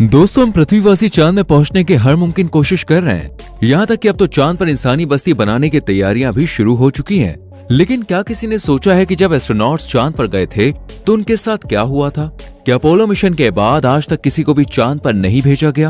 दोस्तों, हम पृथ्वीवासी चांद में पहुंचने की हर मुमकिन कोशिश कर रहे हैं। यहाँ तक कि अब तो चांद पर इंसानी बस्ती बनाने की तैयारियां भी शुरू हो चुकी हैं। लेकिन क्या किसी ने सोचा है कि जब एस्ट्रोनॉट्स चांद पर गए थे तो उनके साथ क्या हुआ था? क्या अपोलो मिशन के बाद आज तक किसी को भी चांद पर नहीं भेजा गया?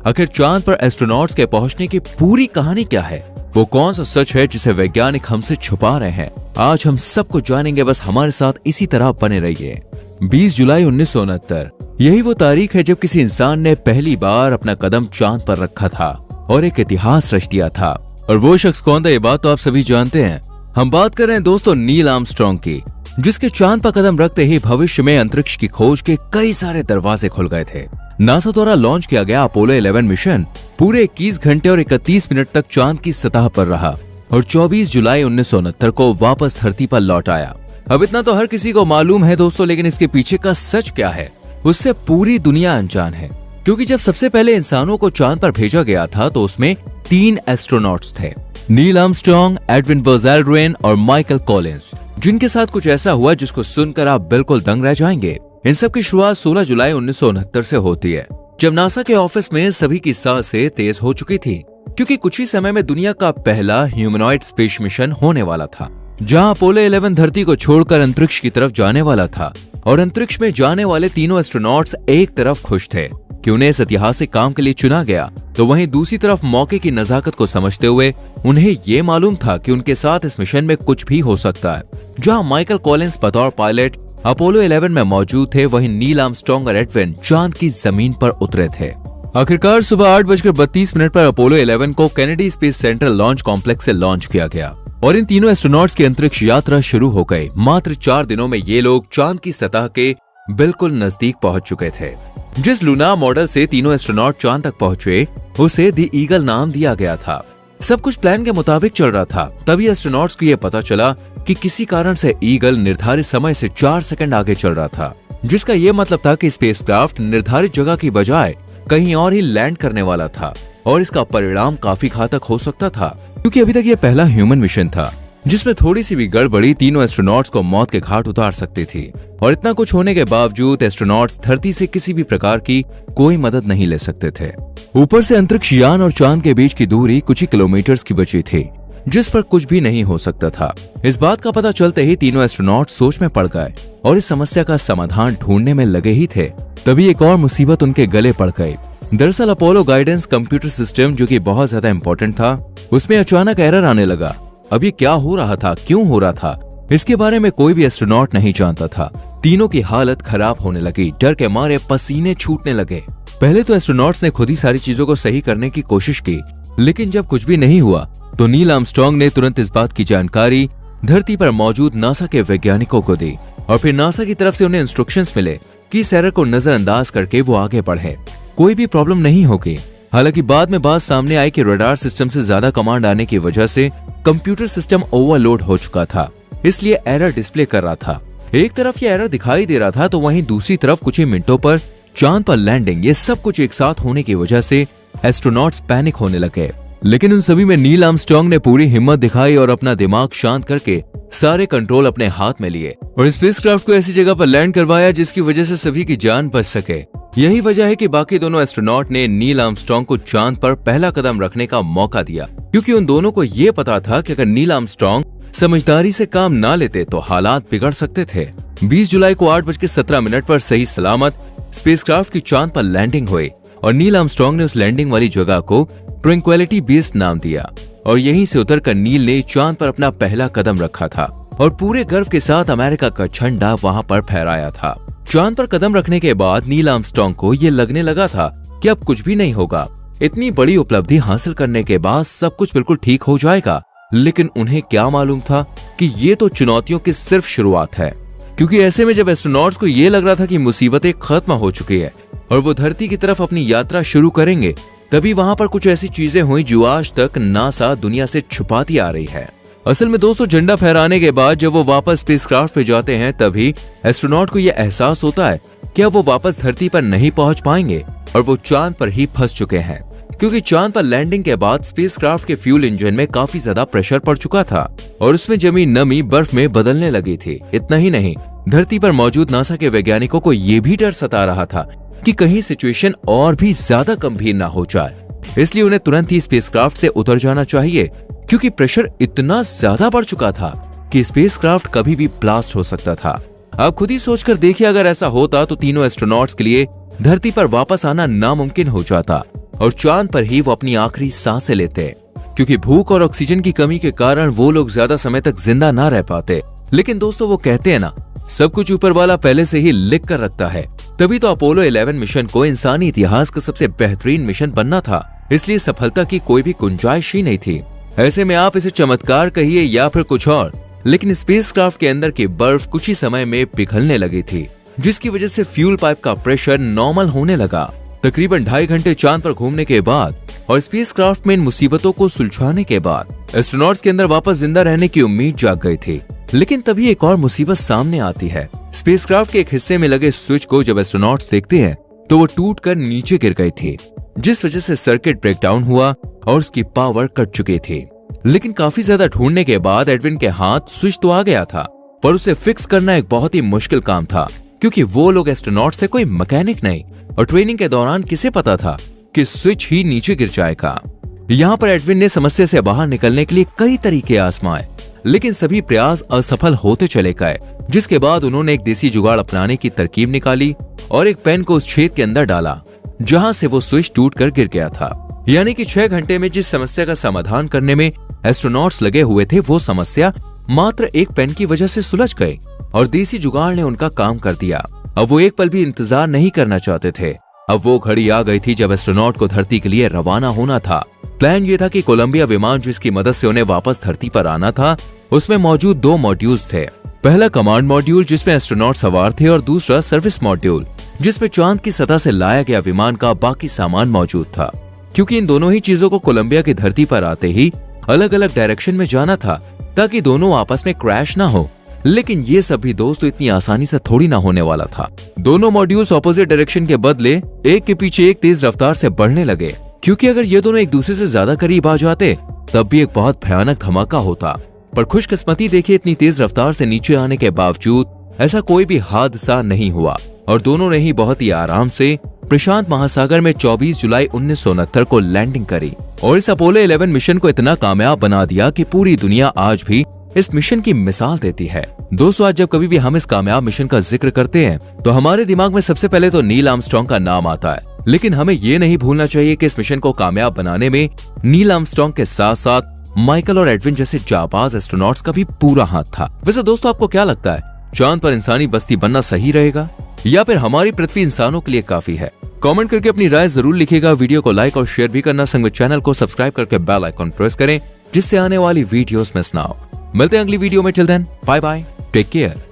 आखिर चांद पर एस्ट्रोनॉट्स के पहुंचने की पूरी कहानी क्या है? वो कौन सा सच है जिसे वैज्ञानिक हमसे छुपा रहे हैं? आज हम सब कुछ जानेंगे, बस हमारे साथ इसी तरह बने रहिए। 20 जुलाई 1969 यही वो तारीख है जब किसी इंसान ने पहली बार अपना कदम चांद पर रखा था और एक इतिहास रच दिया था। और वो शख्स कौन था, ये बात तो आप सभी जानते हैं। हम बात कर रहे हैं दोस्तों नील आर्मस्ट्रांग की, जिसके चांद पर कदम रखते ही भविष्य में अंतरिक्ष की खोज के कई सारे दरवाजे खुल गए थे। नासा द्वारा लॉन्च किया गया अपोलो 11 मिशन पूरे 21 घंटे और 31 मिनट तक चांद की सतह पर रहा और 24 जुलाई 1969 को वापस धरती पर लौट आया। अब इतना तो हर किसी को मालूम है दोस्तों, लेकिन इसके पीछे का सच क्या है उससे पूरी दुनिया अनजान है। क्योंकि जब सबसे पहले इंसानों को चांद पर भेजा गया था तो उसमें 3 एस्ट्रोनॉट्स थे, Neil Armstrong, Edwin buzz Aldrin और माइकल कॉलिंस, जिनके साथ कुछ ऐसा हुआ जिसको सुनकर आप बिल्कुल दंग रह जाएंगे। इन सब की शुरुआत 16 जुलाई 1969 से होती है, जब नासा के ऑफिस में सभी की सांसें तेज हो चुकी थी, क्योंकि कुछ ही समय में दुनिया का पहला ह्यूमनॉइड स्पेस मिशन होने वाला था, जहां अपोलो 11 धरती को छोड़कर अंतरिक्ष की तरफ जाने वाला था। और अंतरिक्ष में जाने वाले तीनों एस्ट्रोनॉट्स एक तरफ खुश थे कि उन्हें इस ऐतिहासिक काम के लिए चुना गया, तो वहीं दूसरी तरफ मौके की नजाकत को समझते हुए उन्हें ये मालूम था कि उनके साथ इस मिशन में कुछ भी हो सकता है। जहां माइकल कॉलिंस बतौर पायलट अपोलो 11 में मौजूद थे, वहीं नील आर्मस्ट्रांग और एडविन चांद की जमीन पर उतरे थे। आखिरकार सुबह 8:32 पर अपोलो 11 को Kennedy space centre launch complex से लॉन्च किया गया और इन तीनों एस्ट्रोनॉट्स की अंतरिक्ष यात्रा शुरू हो गई। मात्र 4 दिनों में ये लोग चांद की सतह के बिल्कुल नजदीक पहुंच चुके थे। जिस लूना मॉडल से तीनों एस्ट्रोनॉट चांद तक पहुंचे उसे द ईगल नाम दिया गया था। सब कुछ प्लान के मुताबिक चल रहा था। तभी एस्ट्रोनॉट्स को यह पता चला कि किसी कारण से ईगल निर्धारित समय से 4 सेकंड आगे चल रहा था, जिसका यह मतलब था कि स्पेसक्राफ्ट निर्धारित जगह की बजाय कहीं और ही लैंड करने वाला था और इसका परिणाम काफी घातक हो सकता था, क्योंकि अभी तक यह पहला ह्यूमन मिशन था जिसमें थोड़ी सी भी गड़बड़ी तीनों एस्ट्रोनॉट्स को मौत के घाट उतार सकती थी। और इतना कुछ होने के बावजूद एस्ट्रोनॉट्स धरती से किसी भी प्रकार की कोई मदद नहीं ले सकते थे। ऊपर से अंतरिक्ष यान और चांद के बीच की दूरी कुछ ही किलोमीटर्स की बची थी, जिस पर कुछ भी नहीं हो सकता था। इस बात का पता चलते ही तीनों एस्ट्रोनॉट सोच में पड़ गए और इस समस्या का समाधान ढूंढने में लगे ही थे। तभी एक और मुसीबत उनके गले पड़ गई। दरअसल अपोलो गाइडेंस कंप्यूटर सिस्टम, जो कि बहुत ज्यादा इंपॉर्टेंट था, उसमें अचानक एरर आने लगा। अब ये क्या हो रहा था, क्यों हो रहा था, इसके बारे में कोई भी एस्ट्रोनॉट नहीं जानता था। तीनों की हालत खराब होने लगी, डर के मारे पसीने छूटने लगे। पहले तो एस्ट्रोनॉट्स ने खुद ही सारी चीजों को सही करने की कोशिश की, लेकिन जब कुछ भी नहीं हुआ तो नील आर्मस्ट्रांग ने तुरंत इस बात की जानकारी धरती पर मौजूद नासा के वैज्ञानिकों को दी और फिर नासा की तरफ से उन्हें इंस्ट्रक्शंस मिले कि इस एरर को नजरअंदाज करके वो आगे बढ़े, कोई भी प्रॉब्लम नहीं होगी। हालांकि बाद में बात सामने आई कि रडार सिस्टम से ज्यादा कमांड आने की वजह से कंप्यूटर सिस्टम ओवरलोड हो चुका था, इसलिए एरर डिस्प्ले कर रहा था। एक तरफ ये एरर दिखाई दे रहा था तो वहीं दूसरी तरफ कुछ ही मिनटों पर चांद पर लैंडिंग, ये सब कुछ एक साथ होने की वजह से एस्ट्रोनॉट्स पैनिक होने लगे। लेकिन उन सभी में नील आर्मस्ट्रांग ने पूरी हिम्मत दिखाई और अपना दिमाग शांत करके सारे कंट्रोल अपने हाथ में लिए और स्पेसक्राफ्ट को ऐसी जगह पर लैंड करवाया जिसकी वजह से सभी की जान बच सके। यही वजह है कि बाकी दोनों एस्ट्रोनॉट ने नील आर्मस्ट्रांग को चांद पर पहला कदम रखने का मौका दिया, क्योंकि उन दोनों को यह पता था कि अगर नील आर्मस्ट्रांग समझदारी से काम ना लेते तो हालात बिगड़ सकते थे। 20 जुलाई को 8:17 पर सही सलामत स्पेसक्राफ्ट की चांद पर लैंडिंग हुई और नील आर्मस्ट्रांग ने उस लैंडिंग वाली जगह को ट्रैंक्विलिटी बेस नाम दिया और यहीं से उतरकर नील ने चांद पर अपना पहला कदम रखा था और पूरे गर्व के साथ अमेरिका का झंडा वहां पर फहराया था। चांद पर कदम रखने के बाद नील आर्मस्ट्रांग को ये लगने लगा था कि अब कुछ भी नहीं होगा, इतनी बड़ी उपलब्धि हासिल करने के बाद सब कुछ बिल्कुल ठीक हो जाएगा। लेकिन उन्हें क्या मालूम था कि ये तो चुनौतियों की सिर्फ शुरुआत है, क्योंकि ऐसे में जब एस्ट्रोनॉट्स को ये लग रहा था कि मुसीबतें खत्म हो चुकी है और वो धरती की तरफ अपनी यात्रा शुरू करेंगे, तभी वहां पर कुछ ऐसी चीजें हुई जो आज तक नासा दुनिया से छुपाती आ रही है। असल में दोस्तों, झंडा फहराने के बाद जब वो वापस स्पेसक्राफ्ट पे जाते हैं तभी एस्ट्रोनॉट को यह एहसास होता है कि अब वो वापस धरती पर नहीं पहुंच पाएंगे और वो चांद पर ही फंस चुके हैं, क्योंकि चांद पर लैंडिंग के बाद स्पेसक्राफ्ट के फ्यूल इंजन में काफी ज्यादा प्रेशर पड़ चुका था और उसमें जमी नमी बर्फ में बदलने लगी थी। इतना ही नहीं, धरती पर मौजूद नासा के वैज्ञानिकों को ये भी डर सता रहा था कि कहीं सिचुएशन और भी ज्यादा गंभीर ना हो जाए। इसलिए उन्हें तुरंत ही स्पेसक्राफ्ट से उतर जाना चाहिए, क्योंकि प्रेशर इतना ज्यादा बढ़ चुका था कि स्पेसक्राफ्ट कभी भी ब्लास्ट हो सकता था। आप खुद ही सोचकर देखिए, अगर ऐसा होता तो तीनों एस्ट्रोनॉट्स के लिए धरती पर वापस आना नामुमकिन हो जाता और चांद पर ही वो अपनी आखिरी सांसें लेते, क्योंकि भूख और ऑक्सीजन की कमी के कारण वो लोग ज्यादा समय तक जिंदा ना रह पाते। लेकिन दोस्तों, वो कहते हैं ना, सब कुछ ऊपर वाला पहले से ही लिख कर रखता है। तभी तो अपोलो 11 मिशन को इंसानी इतिहास का सबसे बेहतरीन मिशन बनना था, इसलिए सफलता की कोई भी गुंजाइश ही नहीं थी। ऐसे में आप इसे चमत्कार कहिए या फिर कुछ और, लेकिन स्पेसक्राफ्ट के अंदर की बर्फ कुछ ही समय में पिघलने लगी थी, जिसकी वजह से फ्यूल पाइप का प्रेशर नॉर्मल होने लगा। तकरीबन 2.5 घंटे चांद पर घूमने के बाद और स्पेसक्राफ्ट में इन मुसीबतों को सुलझाने के बाद एस्ट्रोनॉट्स के अंदर वापस जिंदा रहने की उम्मीद जाग गई थी। लेकिन तभी एक और मुसीबत सामने आती है। स्पेसक्राफ्ट के एक हिस्से में लगे स्विच को जब एस्ट्रोनॉट्स देखते हैं तो वो टूटकर नीचे गिर गई थी, जिस वजह से सर्किट ब्रेकडाउन हुआ और उसकी पावर कट चुकी थी। लेकिन काफी ज्यादा ढूंढने के बाद एडविन के हाथ स्विच तो आ गया था, पर उसे फिक्स करना एक बहुत ही मुश्किल काम था, क्योंकि वो लोग एस्ट्रोनॉट्स थे, कोई मैकेनिक नहीं, और ट्रेनिंग के दौरान किसे पता था कि स्विच ही नीचे गिर जाएगा। यहाँ पर एडविन ने समस्या से बाहर निकलने के लिए कई तरीके आजमाए, लेकिन सभी प्रयास असफल होते चले गए। जिसके बाद उन्होंने एक देसी जुगाड़ अपनाने की तरकीब निकाली और एक पेन को उस छेद के अंदर डाला जहां से वो स्विच टूटकर गिर गया था। यानी कि 6 घंटे में जिस समस्या का समाधान करने में एस्ट्रोनॉट्स लगे हुए थे, वो समस्या मात्र एक पेन की वजह से सुलझ गई और देसी जुगाड़ ने उनका काम कर दिया। अब वो एक पल भी इंतजार नहीं करना चाहते थे। अब वो घड़ी आ गई थी जब एस्ट्रोनॉट को धरती के लिए रवाना होना था। प्लान ये था कि कोलंबिया विमान जिसकी मदद से उन्हें वापस धरती पर आना था, उसमें मौजूद 2 मॉड्यूल्स थे। पहला कमांड मॉड्यूल जिसमें एस्ट्रोनॉट सवार थे और दूसरा सर्विस मॉड्यूल जिसमें चांद की सतह से लाया गया विमान का बाकी सामान मौजूद था। क्योंकि इन दोनों ही चीजों को कोलंबिया की धरती पर आते ही अलग अलग डायरेक्शन में जाना था ताकि दोनों आपस में क्रैश ना हो। लेकिन ये सब भी दोस्तों इतनी आसानी से थोड़ी ना होने वाला था। दोनों मॉड्यूल्स ऑपोजिट डायरेक्शन के बदले एक के पीछे एक तेज रफ्तार से बढ़ने लगे, क्योंकि अगर ये दोनों एक दूसरे से ज्यादा करीब आ जाते तब भी एक बहुत भयानक धमाका होता। पर खुशकिस्मती देखिए, इतनी तेज रफ्तार से नीचे आने के बावजूद ऐसा कोई भी हादसा नहीं हुआ और दोनों ने ही बहुत ही आराम से प्रशांत महासागर में 24 जुलाई 1969 को लैंडिंग करी और इस अपोलो 11 मिशन को इतना कामयाब बना दिया कि पूरी दुनिया आज भी इस मिशन की मिसाल देती है। दोस्तों, आज जब कभी भी हम इस कामयाब मिशन का जिक्र करते हैं तो हमारे दिमाग में सबसे पहले तो नील आर्मस्ट्रांग का नाम आता है। लेकिन हमें ये नहीं भूलना चाहिए कि इस मिशन को कामयाब बनाने में नील आर्मस्ट्रांग के साथ साथ माइकल और एडविन जैसे जाबाज एस्ट्रोनॉट्स का भी पूरा हाथ था। वैसे दोस्तों, आपको क्या लगता है, चांद पर इंसानी बस्ती बनना सही रहेगा या फिर हमारी पृथ्वी इंसानों के लिए काफी है? कमेंट करके अपनी राय जरूर लिखिएगा। वीडियो को लाइक और शेयर भी करना, संग में चैनल को सब्सक्राइब करके बेल आइकॉन प्रेस करें जिससे आने वाली वीडियोस मिस ना हो। मिलते हैं अगली वीडियो में। Till then, bye bye, take care.